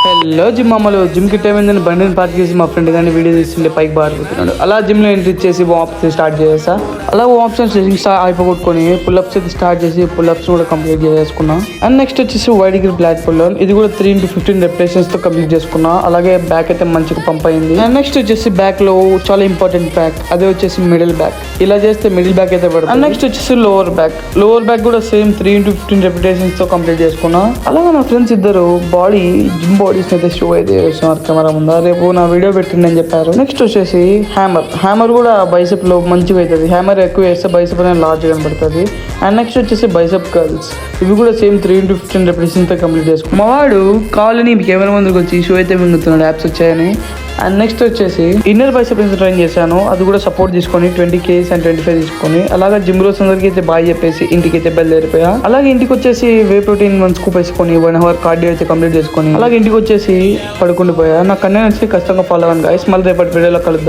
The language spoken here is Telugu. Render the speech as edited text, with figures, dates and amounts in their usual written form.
హలో జిమ్ అమ్మలు జిమ్ కి టైం అయిందని బండిని పార్క్ చేసి మా ఫ్రెండ్ కానీ వీడియో తీస్తుండే పైకి బారిపోతున్నాడు. అలా జిమ్ లో ఎంట్రీ చేసి వామ్స్ స్టార్ట్ చేసా. అలా వామ్స్ అయిపోగొట్టుకొని పుల్అప్స్ అయితే స్టార్ట్ చేసి పుల్అప్స్ కూడా కంప్లీట్ చేసుకున్నా. అండ్ నెక్స్ట్ వచ్చేసి వైడ్ గ్రిప్ బ్లాక్ పుల్ ఇది కూడా 3 into 15 రెపిటేషన్స్ తో కంప్లీట్ చేసుకున్నా. అలాగే బ్యాక్ అయితే మంచిగా పంప్ అయింది. అండ్ నెక్స్ట్ వచ్చేసి బ్యాక్ లో చాలా ఇంపార్టెంట్ బ్యాక్ అదే వచ్చేసి మిడిల్ బ్యాక్. ఇలా చేస్తే మిడిల్ బ్యాక్ అయితే పడుతుంది. అండ్ నెక్స్ట్ వచ్చేసి లోవర్ బ్యాక్ కూడా సేమ్ 3 into 15 రెపిటేషన్స్ తో కంప్లీట్ చేసుకున్నా. అలాగే నా ఫ్రెండ్స్ ఇద్దరు జిమ్ బాడీస్ అయితే షో అయితే చేస్తున్నారు కెమెరా ముందా. రేపు నా వీడియో పెట్టండి అని చెప్పారు. నెక్స్ట్ వచ్చేసి హ్యామర్ కూడా బైసెప్ లో మంచిగా అవుతుంది. హ్యామర్ ఎక్కువ వేస్తే బైసెప్ అనేది లార్జ్ కనబడుతుంది. అండ్ నెక్స్ట్ వచ్చేసి బైసెప్ కర్ల్స్ ఇవి కూడా సేమ్ 3 into 15 రెపిటేషన్స్ తో కంప్లీట్ చేసుకున్నాం. మా వాడు కావాలని కెమెరా ముందుకు వచ్చి షో అయితే మింగుతున్నాడు యాప్స్ వచ్చాయని. అండ్ నెక్స్ట్ వచ్చేసి ఇన్నర్ బైసెప్ ట్రైన్ చేశాను. అది కూడా సపోర్ట్ తీసుకొని 20 kgs and 25 తీసుకొని అలాగే జిమ్ రోజు అందరికి అయితే బాయ్ చెప్పేసి ఇంటికి అయితే బయలుదేరిపోయా. అలాగే ఇంటికి వచ్చేసి వే ప్రోటీన్ 1 scoop వేసుకొని 1 hour కార్డియో అయితే కంప్లీట్ చేసుకొని అలాగే ఇంటికి వచ్చేసి పడుకుండిపోయా. నాకు కన్నా నచ్చి ఖచ్చితంగా ఫాలో అవ్వండి గైస్. మళ్ళీ రేపటి వీడియోలో కలుద్దాం.